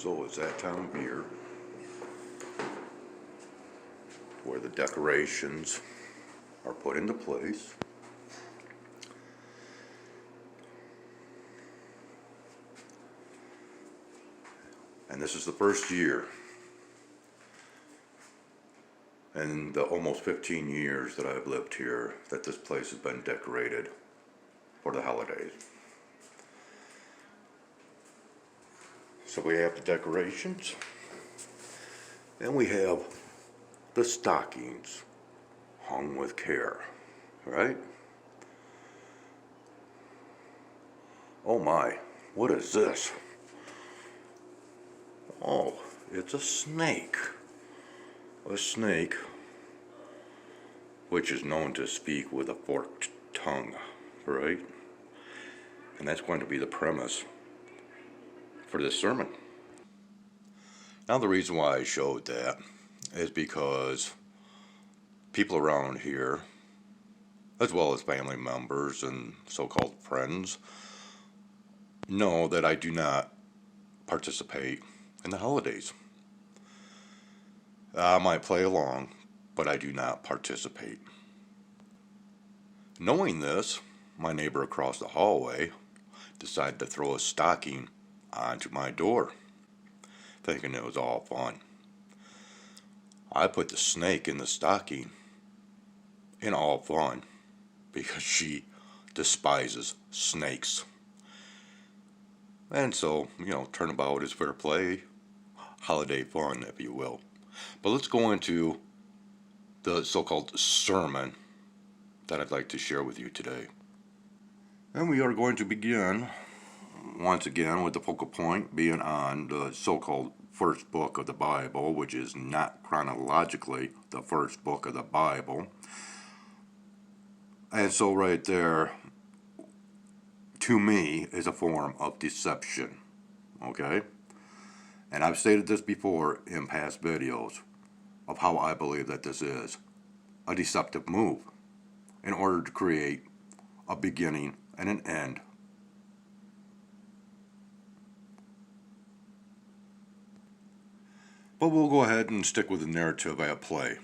So it's that time of year where the decorations are put into place. And this is the first year in the almost 15 years that I've lived here that this place has been decorated for the holidays. So we have the decorations, and we have the stockings hung with care, right? Oh my, what is this? Oh, it's a snake. A snake which is known to speak with a forked tongue, right? And that's going to be the premise for this sermon. Now, the reason why I showed that is because people around here, as well as family members and so-called friends, know that I do not participate in the holidays. I might play along, but I do not participate. Knowing this, my neighbor across the hallway decided to throw a stocking onto my door, thinking it was all fun. I put the snake in the stocking in all fun because she despises snakes. And so, turnabout is fair play, holiday fun, if you will. But let's go into the so-called sermon that I'd like to share with you today. And we are going to begin, once again, with the focal point being on the so-called first book of the Bible, which is not chronologically the first book of the Bible. And so right there, to me, is a form of deception, okay? And I've stated this before in past videos of how I believe that this is a deceptive move in order to create a beginning and an end. But we'll go ahead and stick with the narrative at play.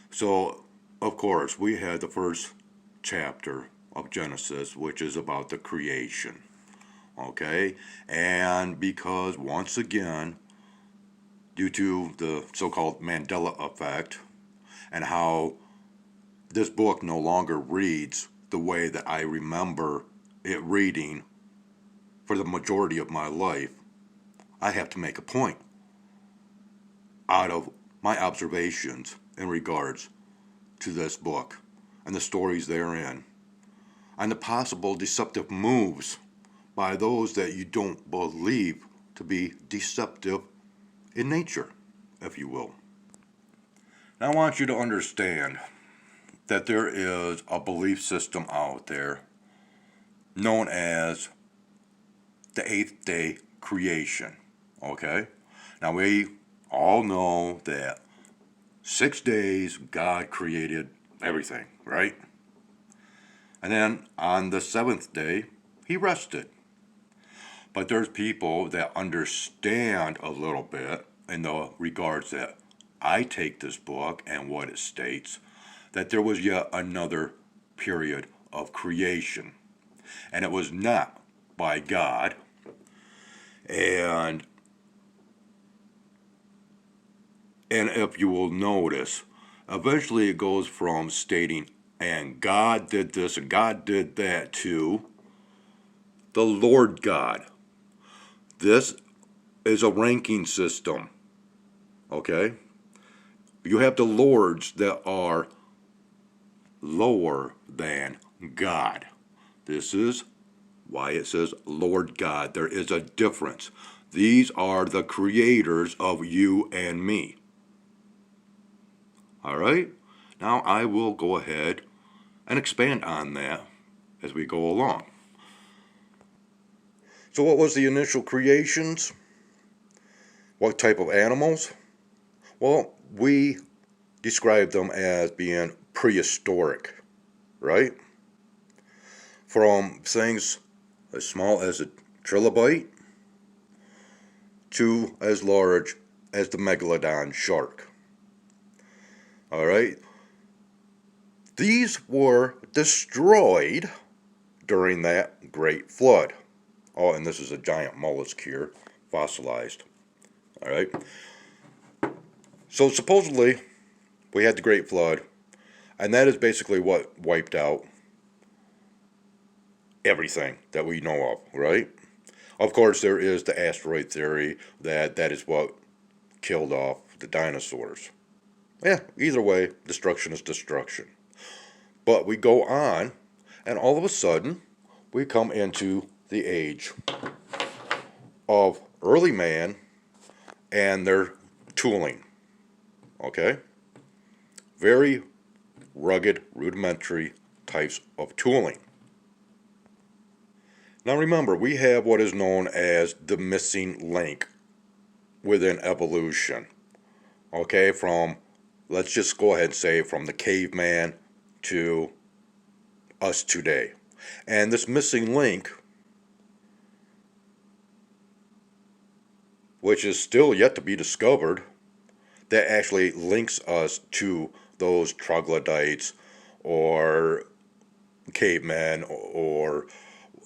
So, of course, we had the first chapter of Genesis, which is about the creation. Okay? And because, once again, due to the so-called Mandela effect and how this book no longer reads the way that I remember it reading for the majority of my life, I have to make a point out of my observations in regards to this book and the stories therein and the possible deceptive moves by those that you don't believe to be deceptive in nature, if you will. Now I want you to understand that there is a belief system out there known as the eighth day creation, okay? Now we all know that 6 days God created everything, right? And then on the seventh day, he rested. But there's people that understand a little bit in the regards that I take this book and what it states, that there was yet another period of creation. And it was not by God. And if you will notice, eventually it goes from stating, and God did this and God did that, to the Lord God. This is a ranking system, okay? You have the lords that are lower than God. This is why it says Lord God. There is a difference. These are the creators of you and me. All right? Now I will go ahead and expand on that as we go along. So what was the initial creations? What type of animals? Well, we describe them as being prehistoric, right? From things as small as a trilobite to as large as the megalodon shark. All right. These were destroyed during that great flood. Oh, and this is a giant mollusk here, fossilized. All right. So supposedly we had the great flood, and that is basically what wiped out everything that we know of, right? Of course, there is the asteroid theory that is what killed off the dinosaurs. Yeah, either way, destruction is destruction. But we go on, and all of a sudden, we come into the age of early man and their tooling. Okay? Very rugged, rudimentary types of tooling. Now remember, we have what is known as the missing link within evolution. Okay, let's just go ahead and say from the caveman to us today. And this missing link, which is still yet to be discovered, that actually links us to those troglodytes or cavemen or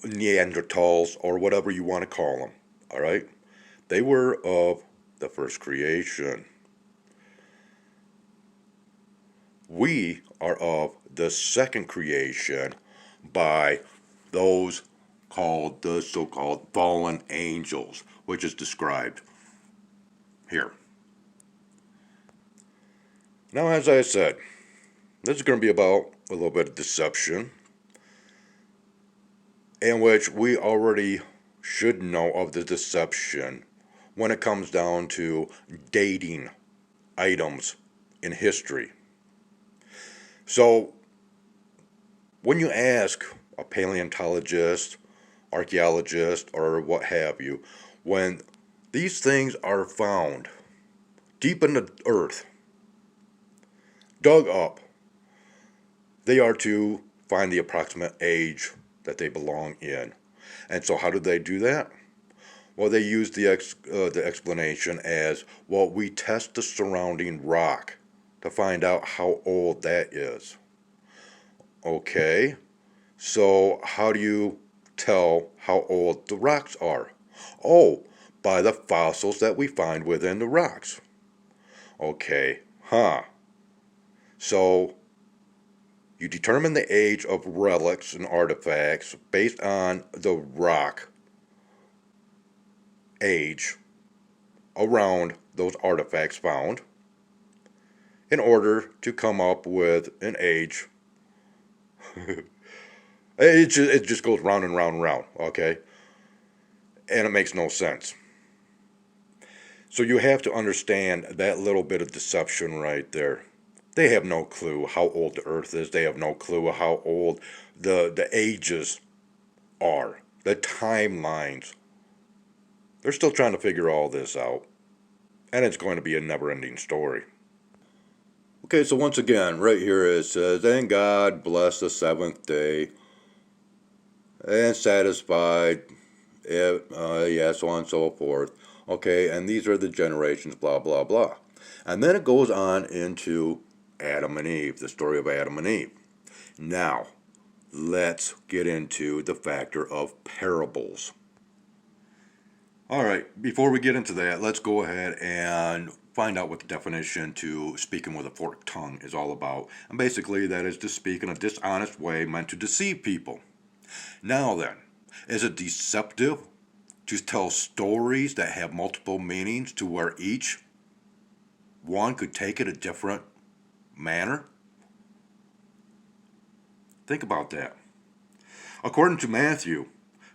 Neanderthals or whatever you want to call them. All right? They were of the first creation. We are of the second creation by those called the so-called fallen angels, which is described here. Now, as I said, this is going to be about a little bit of deception, in which we already should know of the deception when it comes down to dating items in history. So, when you ask a paleontologist, archaeologist, or what have you, when these things are found deep in the earth, dug up, they are to find the approximate age that they belong in. And so how do they do that? Well, they use the explanation as, well, we test the surrounding rock to find out how old that is. Okay, so how do you tell how old the rocks are? Oh, by the fossils that we find within the rocks. Okay, So you determine the age of relics and artifacts based on the rock age around those artifacts found in order to come up with an age. It just goes round and round and round, okay? And it makes no sense. So you have to understand that little bit of deception right there. They have no clue how old the earth is. They have no clue how old the ages are, the timelines. They're still trying to figure all this out. And it's going to be a never-ending story. Okay, so once again, right here it says, and God blessed the seventh day and satisfied it, so on and so forth. Okay, and these are the generations, blah, blah, blah. And then it goes on into Adam and Eve, the story of Adam and Eve. Now, let's get into the factor of parables. All right, before we get into that, let's go ahead and find out what the definition to speaking with a forked tongue is all about. And basically, that is to speak in a dishonest way meant to deceive people. Now then, is it deceptive to tell stories that have multiple meanings to where each one could take it a different manner? Think about that. According to Matthew,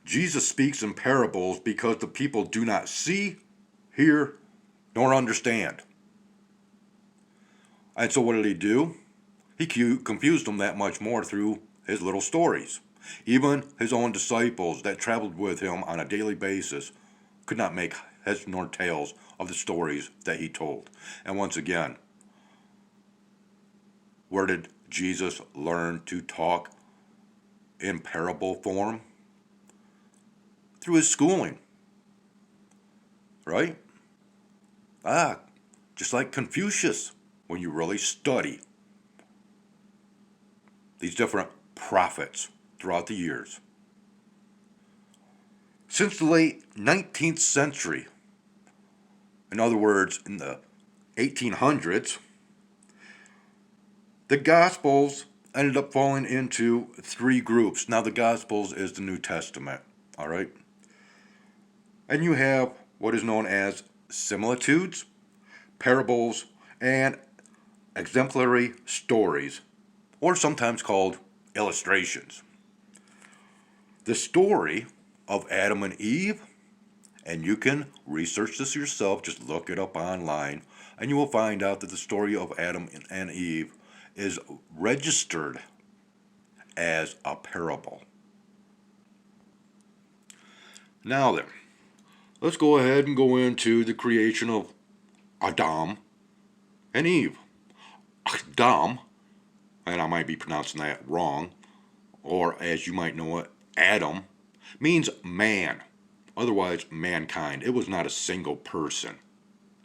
Jesus speaks in parables because the people do not see, hear, nor understand. And so what did he do? He confused them that much more through his little stories. Even his own disciples that traveled with him on a daily basis could not make heads nor tails of the stories that he told. And once again, where did Jesus learn to talk in parable form? Through his schooling. right? Ah, just like Confucius, when you really study these different prophets throughout the years. Since the late 19th century, in other words, in the 1800s, the Gospels ended up falling into three groups. Now, the Gospels is the New Testament, all right? And you have what is known as similitudes, parables, and exemplary stories, or sometimes called illustrations. The story of Adam and Eve, and you can research this yourself, just look it up online, and you will find out that the story of Adam and Eve is registered as a parable. Now then, let's go ahead and go into the creation of Adam and Eve. Adam, and I might be pronouncing that wrong, or as you might know it, Adam, means man, otherwise mankind. It was not a single person,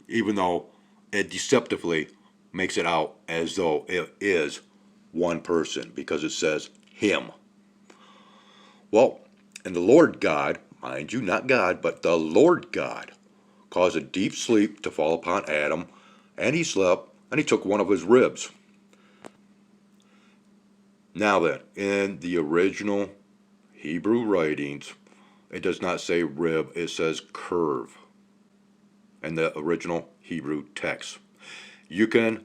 even though it deceptively makes it out as though it is one person because it says him. Well, and the Lord God, mind you, not God, but the Lord God, caused a deep sleep to fall upon Adam, and he slept, and he took one of his ribs. Now then, in the original Hebrew writings, it does not say rib, it says curve in the original Hebrew text. You can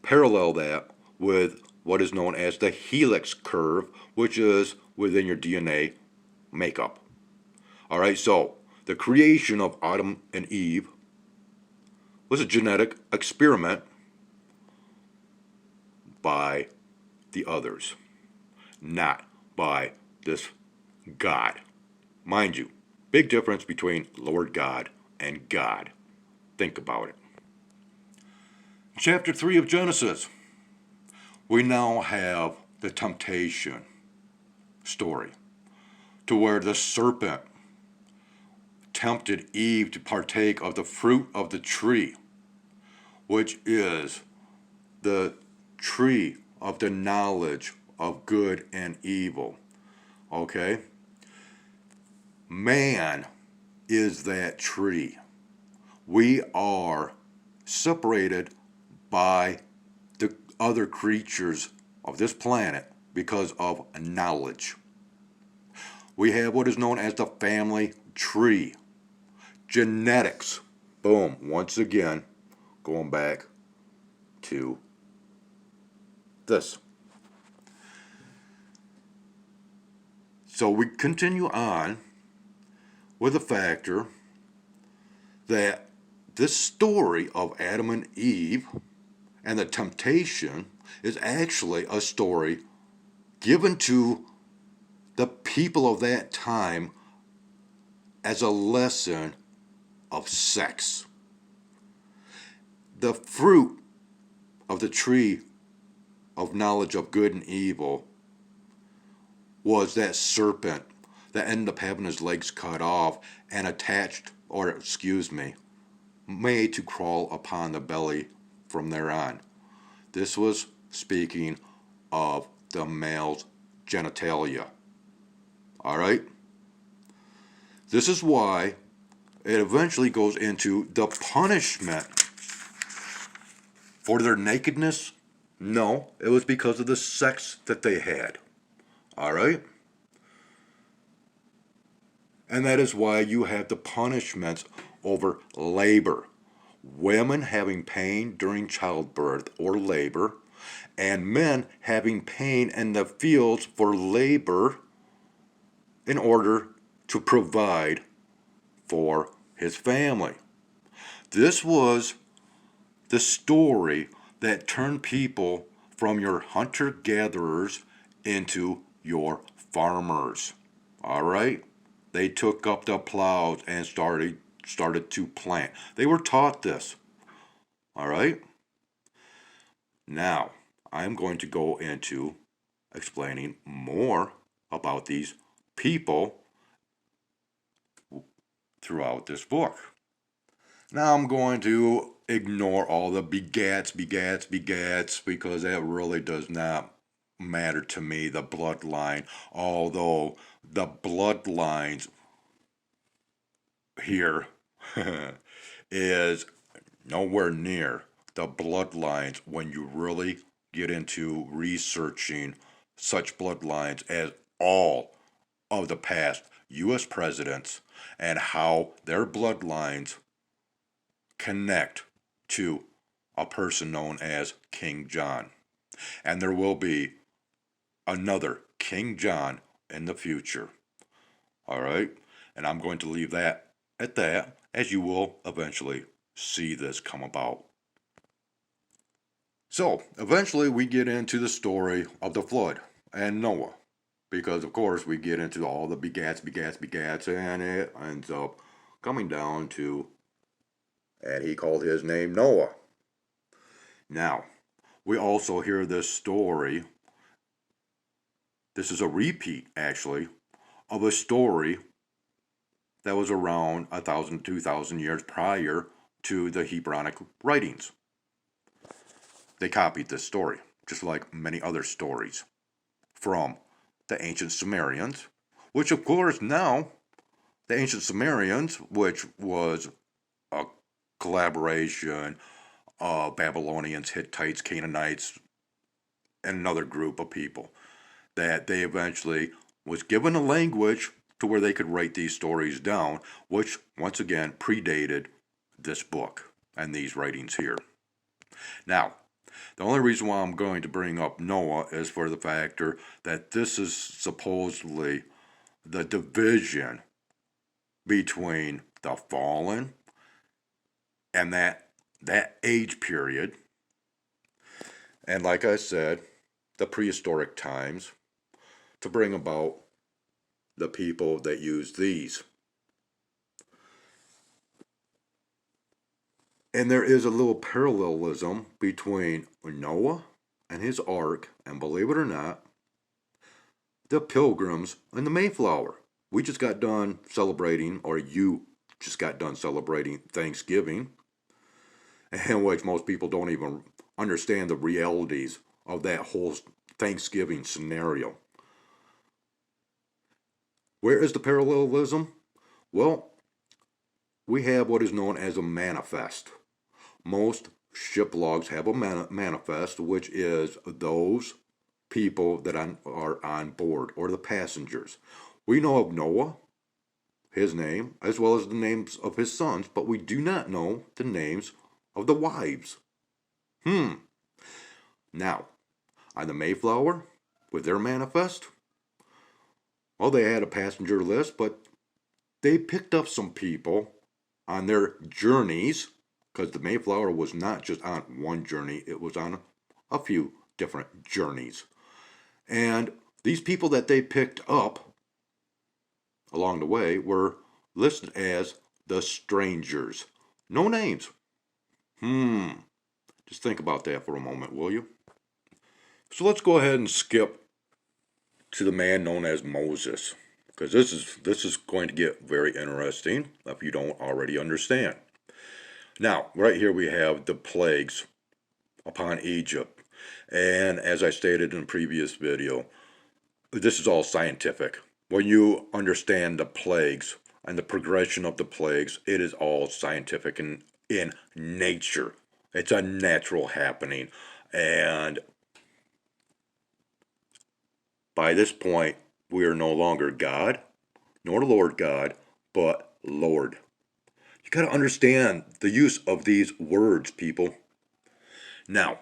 parallel that with what is known as the helix curve, which is within your DNA makeup. All right, so the creation of Adam and Eve was a genetic experiment by the others, not by this God. Mind you, big difference between Lord God and God. Think about it. Chapter 3 of Genesis. We now have the temptation story, to where the serpent tempted Eve to partake of the fruit of the tree, which is the tree of the knowledge of good and evil. Okay? Man is that tree. We are separated by the other creatures of this planet because of knowledge. We have what is known as the family tree. Genetics. Boom. Once again, going back to this. So we continue on with the factor that this story of Adam and Eve and the temptation is actually a story given to the people of that time as a lesson of sex. The fruit of the tree of knowledge of good and evil was that serpent that ended up having his legs cut off and attached, or excuse me, made to crawl upon the belly from there on. This was speaking of the male's genitalia. All right? This is why it eventually goes into the punishment for their nakedness. No, it was because of the sex that they had. All right? And that is why you have the punishments over labor. Women having pain during childbirth or labor, and men having pain in the fields for labor in order to provide for his family. This was the story that turned people from your hunter-gatherers into your farmers. All right? They took up the plows and started to plant. They were taught this. All right? Now, I'm going to go into explaining more about these people throughout this book. Now I'm going to ignore all the begats, because that really does not matter to me, the bloodline, although the bloodlines here is nowhere near the bloodlines when you really get into researching such bloodlines as all of the past U.S. presidents and how their bloodlines connect to a person known as King John. And there will be another King John in the future. All right? And I'm going to leave that at that, as you will eventually see this come about. So, eventually, we get into the story of the flood and Noah. Because, of course, we get into all the begats, and it ends up coming down to, and he called his name Noah. Now, we also hear this story. This is a repeat, actually, of a story that was around 1,000 to 2,000 years prior to the Hebraic writings. They copied this story, just like many other stories, from the ancient Sumerians, which of course now, the ancient Sumerians, which was a collaboration of Babylonians, Hittites, Canaanites, and another group of people, that they eventually was given a language to where they could write these stories down, which once again predated this book and these writings here. Now, the only reason why I'm going to bring up Noah is for the factor that this is supposedly the division between the fallen and that age period, and like I said, the prehistoric times, to bring about the people that use these. And there is a little parallelism between Noah and his ark, and believe it or not, the Pilgrims and the Mayflower. We just got done celebrating, or you just got done celebrating Thanksgiving, in which most people don't even understand the realities of that whole Thanksgiving scenario. Where is the parallelism? Well, we have what is known as a manifest. Most ship logs have a manifest, which is those people that are on board, or the passengers. We know of Noah, his name, as well as the names of his sons, but we do not know the names of the wives. Now, on the Mayflower, with their manifest, well, they had a passenger list, but they picked up some people on their journeys, because the Mayflower was not just on one journey, it was on a few different journeys. And these people that they picked up along the way were listed as the strangers. No names. Just think about that for a moment, will you? So let's go ahead and skip to the man known as Moses, because this is going to get very interesting if you don't already understand. Now, right here we have the plagues upon Egypt. And as I stated in a previous video, this is all scientific. When you understand the plagues and the progression of the plagues, it is all scientific and in nature. It's a natural happening. And by this point, we are no longer God, nor Lord God, but Lord. You got to understand the use of these words, people. Now,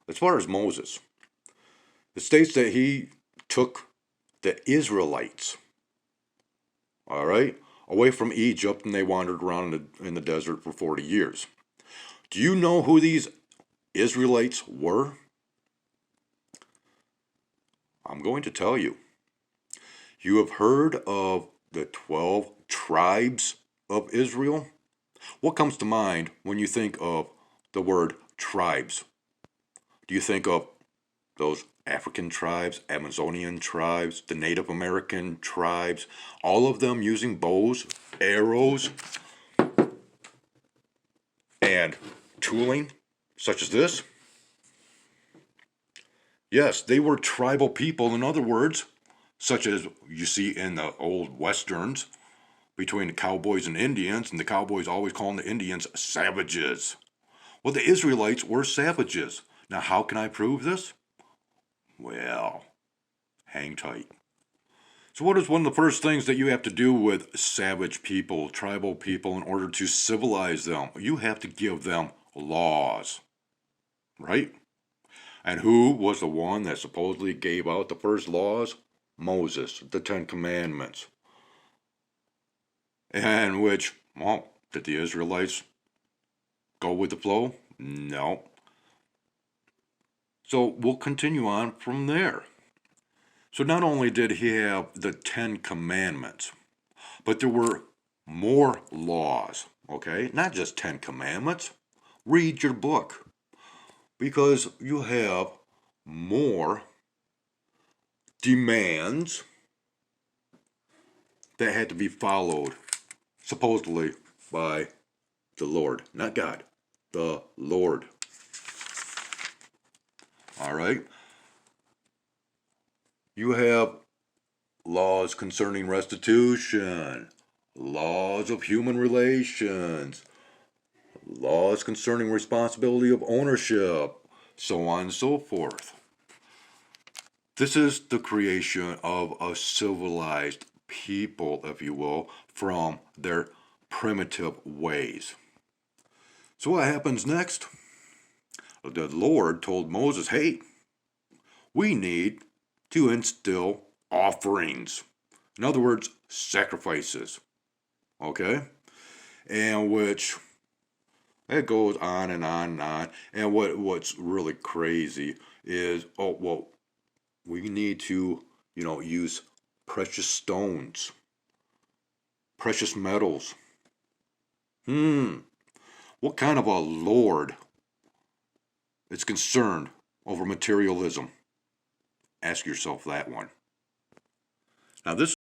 as far as Moses, it states that he took the Israelites, all right, away from Egypt, and they wandered around in the desert for 40 years. Do you know who these Israelites were? I'm going to tell you. You have heard of the 12 tribes of Israel? What comes to mind when you think of the word tribes? Do you think of those African tribes, Amazonian tribes, the Native American tribes, all of them using bows, arrows, tooling, such as this. Yes, they were tribal people, in other words, such as you see in the old westerns between the cowboys and Indians, and the cowboys always calling the Indians savages. Well, the Israelites were savages. Now, how can I prove this? Well, hang tight. So what is one of the first things that you have to do with savage people, tribal people, in order to civilize them? You have to give them laws, right? And who was the one that supposedly gave out the first laws? Moses, the Ten Commandments. And which, well, did the Israelites go with the flow? No. So we'll continue on from there. So not only did he have the 10 commandments, but there were more laws, okay? Not just 10 commandments. Read your book, because you have more demands that had to be followed, supposedly by the Lord, not God, the Lord. All right? You have laws concerning restitution, laws of human relations, laws concerning responsibility of ownership, so on and so forth. This is the creation of a civilized people, if you will, from their primitive ways. So what happens next? The Lord told Moses, hey, we need to instill offerings. In other words, sacrifices. Okay? And which, it goes on and on and on. And what's really crazy is, we need to, use precious stones, precious metals. What kind of a Lord is concerned over materialism? Ask yourself that one. Now, this